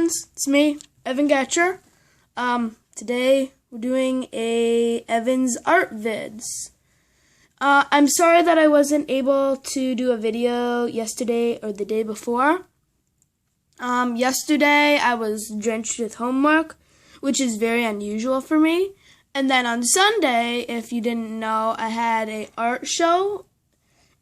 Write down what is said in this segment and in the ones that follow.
friends, it's me, Evan Gatcher. Today we're doing a Evan's art vids. I'm sorry that I wasn't able to do a video yesterday or the day before. Yesterday I was drenched with homework, which is very unusual for me. And then on Sunday, if you didn't know, I had an art show,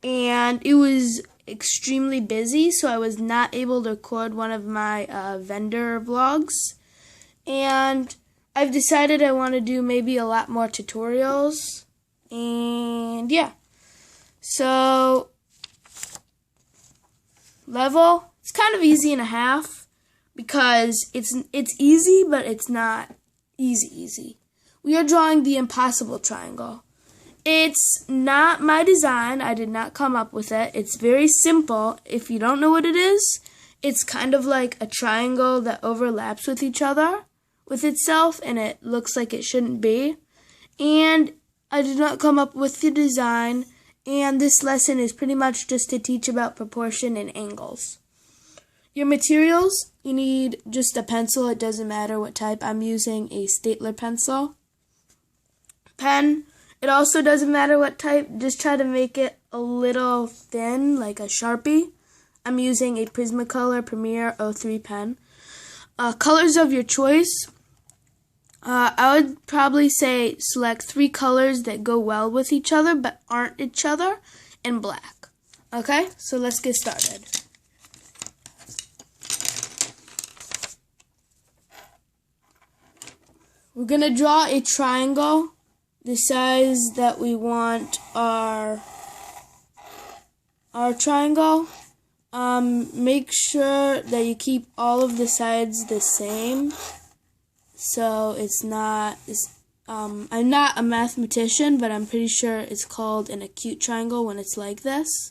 and it was extremely busy, so I was not able to record one of my vendor vlogs. And I've decided I want to do maybe a lot more tutorials. And yeah. So level, it's kind of easy and a half because it's easy, but it's not easy. We are drawing the impossible triangle. It's not my design. I did not come up with it. It's very simple. If you don't know what it is, it's kind of like a triangle that overlaps with each other, with itself, and it looks like it shouldn't be. And I did not come up with the design, and this lesson is pretty much just to teach about proportion and angles. Your materials, you need just a pencil. It doesn't matter what type. I'm using a Staedtler pencil. Pen, it also doesn't matter what type. Just try to make it a little thin, like a Sharpie. I'm using a Prismacolor Premier 03 pen. Colors of your choice. I would probably say select 3 colors that go well with each other but aren't each other, and black. Okay, so let's get started. We're going to draw a triangle the size that we want our triangle. Make sure that you keep all of the sides the same, so it's not, I'm not a mathematician, but I'm pretty sure it's called an acute triangle when it's like this.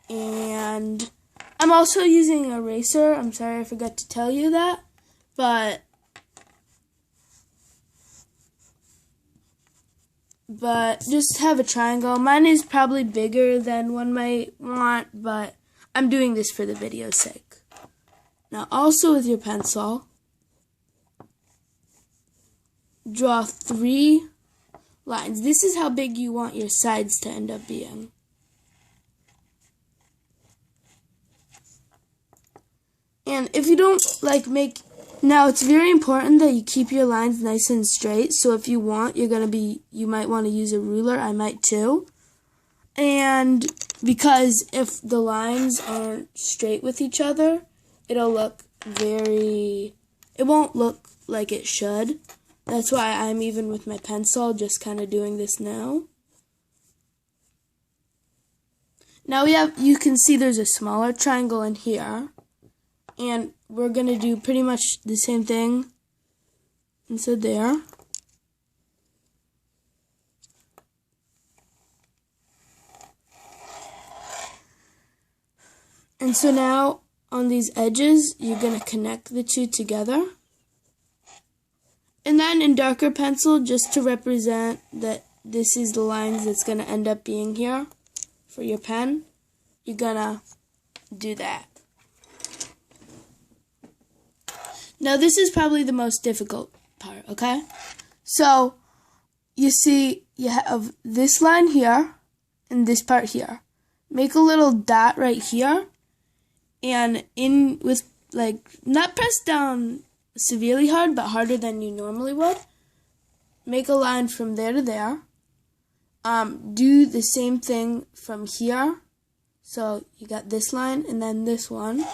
And I'm also using an eraser. I'm sorry I forgot to tell you that, but just have a triangle. Mine is probably bigger than one might want, but I'm doing this for the video's sake. Now also with your pencil, draw 3 lines. This is how big you want your sides to end up being. And if you don't now it's very important that you keep your lines nice and straight. So if you want, you might want to use a ruler. I might too. And because if the lines aren't straight with each other, it won't look like it should. That's why I'm even with my pencil just kind of doing this now. Now you can see there's a smaller triangle in here. And we're going to do pretty much the same thing inside there. And so now on these edges, you're going to connect the two together. And then in darker pencil, just to represent that this is the lines that's going to end up being here for your pen, you're going to do that. Now this is probably the most difficult part, okay? So you see you have this line here and this part here. Make a little dot right here, and not press down severely hard, but harder than you normally would. Make a line from there to there. Do the same thing from here. So you got this line and then this one.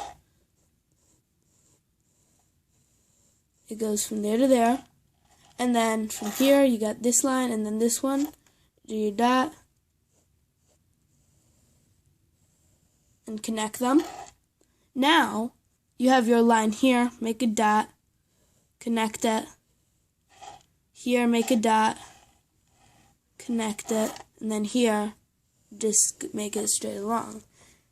It goes from there to there. And then from here, you got this line and then this one. Do your dot. And connect them. Now, you have your line here. Make a dot. Connect it. Here, make a dot. Connect it. And then here, just make it straight along.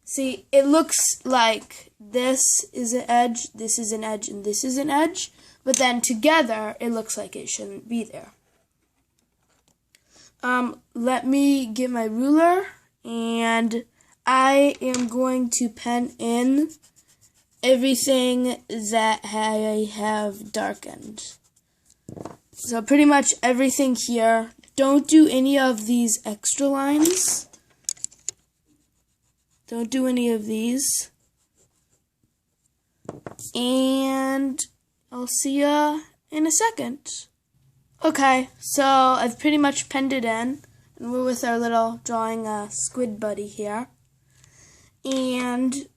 See, it looks like this is an edge, this is an edge, and this is an edge. But then together, it looks like it shouldn't be there. Let me get my ruler, and I am going to pen in everything that I have darkened. So pretty much everything here. Don't do any of these extra lines. Don't do any of these. And I'll see ya in a second. Okay, so I've pretty much penned it in. And we're with our little drawing squid buddy here. And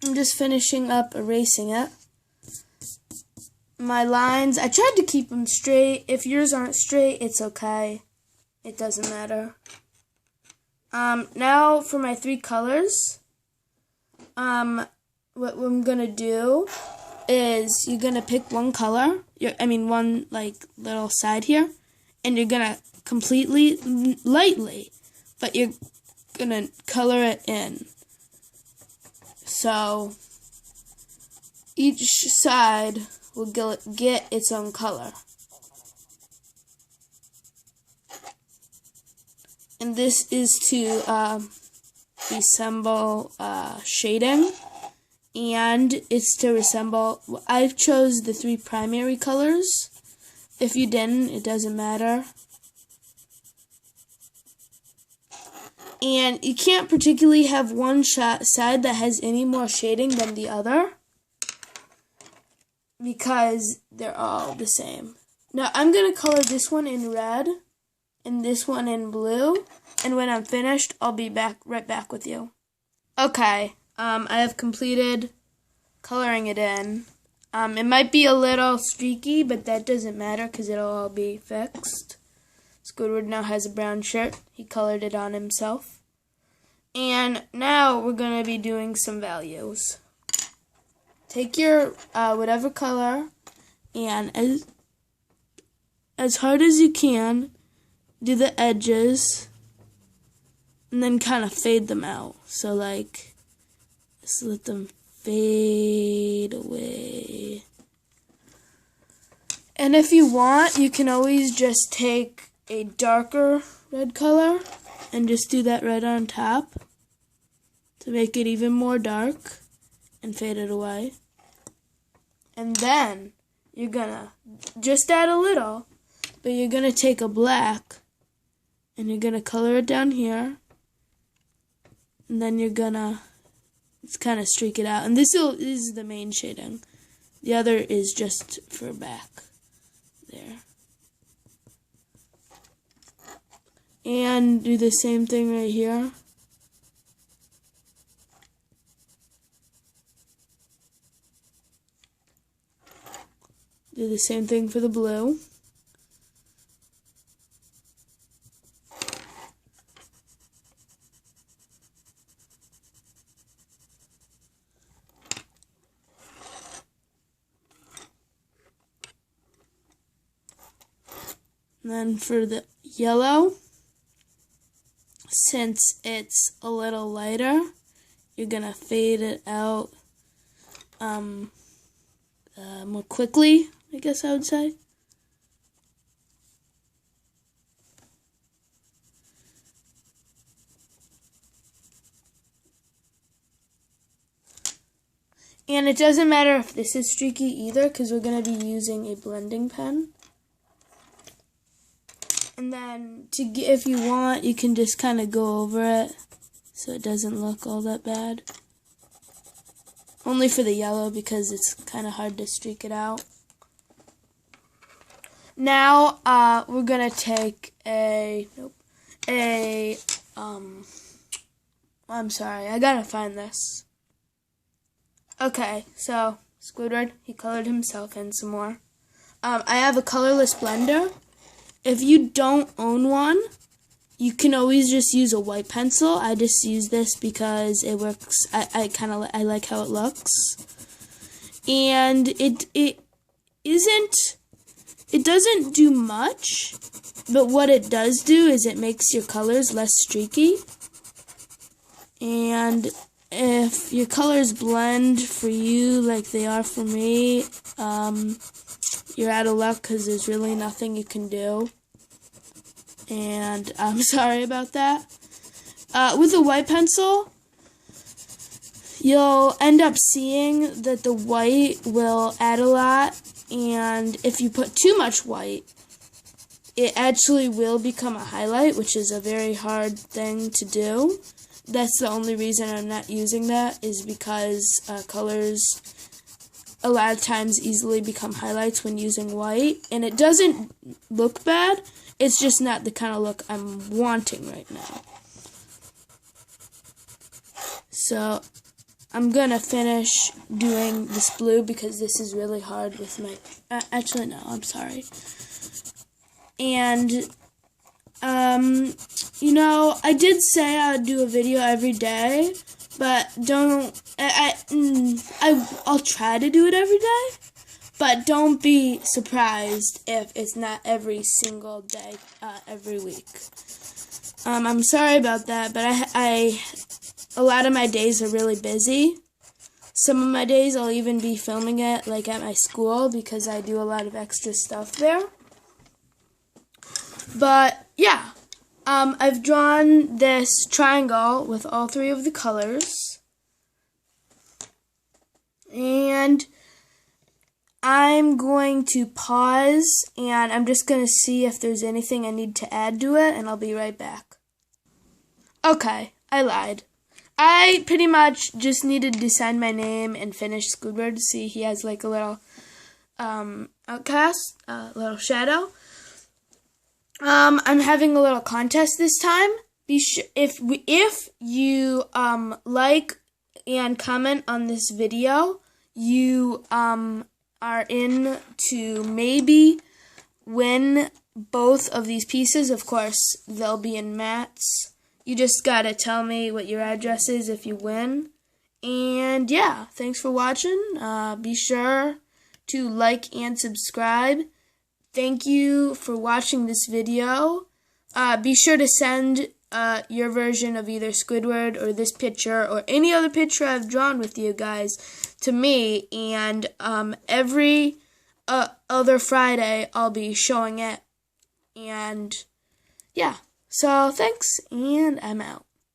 I'm just finishing up erasing it. My lines, I tried to keep them straight. If yours aren't straight, it's okay. It doesn't matter. Now for my 3 colors. What I'm gonna do is you're gonna pick one color. One like little side here, and you're gonna completely lightly, but you're gonna color it in. So each side will get its own color. And this is to resemble shading, and it's to resemble, I've chose the 3 primary colors. If you didn't, it doesn't matter. And you can't particularly have one side that has any more shading than the other, because they're all the same. Now I'm going to color this one in red and this one in blue, and when I'm finished, I'll be right back with you. Okay, I have completed coloring it in. It might be a little streaky, but that doesn't matter because it'll all be fixed. Squidward now has a brown shirt. He colored it on himself. And now we're going to be doing some values. Take your whatever color, and as hard as you can, do the edges, and then kind of fade them out. So like, just let them fade away. And if you want, you can always just take a darker red color and just do that right on top to make it even more dark and fade it away. And then you're gonna just add a little, but you're gonna take a black and you're gonna color it down here, and then you're gonna kind of streak it out. And this is the main shading. The other is just for back there. And do the same thing right here. Do the same thing for the blue. And then for the yellow, since it's a little lighter, you're gonna fade it out more quickly, I guess I would say. And it doesn't matter if this is streaky either, because we're going to be using a blending pen. And then, if you want, you can just kind of go over it so it doesn't look all that bad. Only for the yellow, because it's kind of hard to streak it out. Now, we're going to take I'm sorry, I gotta find this. Okay, so, Squidward, he colored himself in some more. I have a colorless blender. If you don't own one, you can always just use a white pencil. I just use this because it works. I like how it looks. And it doesn't do much, but what it does do is it makes your colors less streaky. And if your colors blend for you like they are for me, you're out of luck because there's really nothing you can do. And I'm sorry about that. With a white pencil, you'll end up seeing that the white will add a lot, and if you put too much white, it actually will become a highlight, which is a very hard thing to do. That's the only reason I'm not using that, is because colors a lot of times easily become highlights when using white, and it doesn't look bad, it's just not the kind of look I'm wanting right now. So I'm gonna finish doing this blue because this is really hard with my, actually no, I'm sorry. And, you know, I did say I would do a video every day, but I'll try to do it every day, but don't be surprised if it's not every single day, every week. I'm sorry about that, but a lot of my days are really busy. Some of my days I'll even be filming it like at my school because I do a lot of extra stuff there. But yeah, I've drawn this triangle with all three of the colors. And I'm going to pause and I'm just going to see if there's anything I need to add to it, and I'll be right back. Okay, I lied. I pretty much just needed to sign my name and finish Squidward. See, he has like a little outcast, little shadow. I'm having a little contest this time. Be sure if you like and comment on this video, you are in to maybe win both of these pieces. Of course, they'll be in mats. You just gotta tell me what your address is if you win. And yeah, thanks for watching. Be sure to like and subscribe. Thank you for watching this video. Be sure to send your version of either Squidward or this picture or any other picture I've drawn with you guys to me. And every other Friday I'll be showing it. And yeah. So, thanks, and I'm out.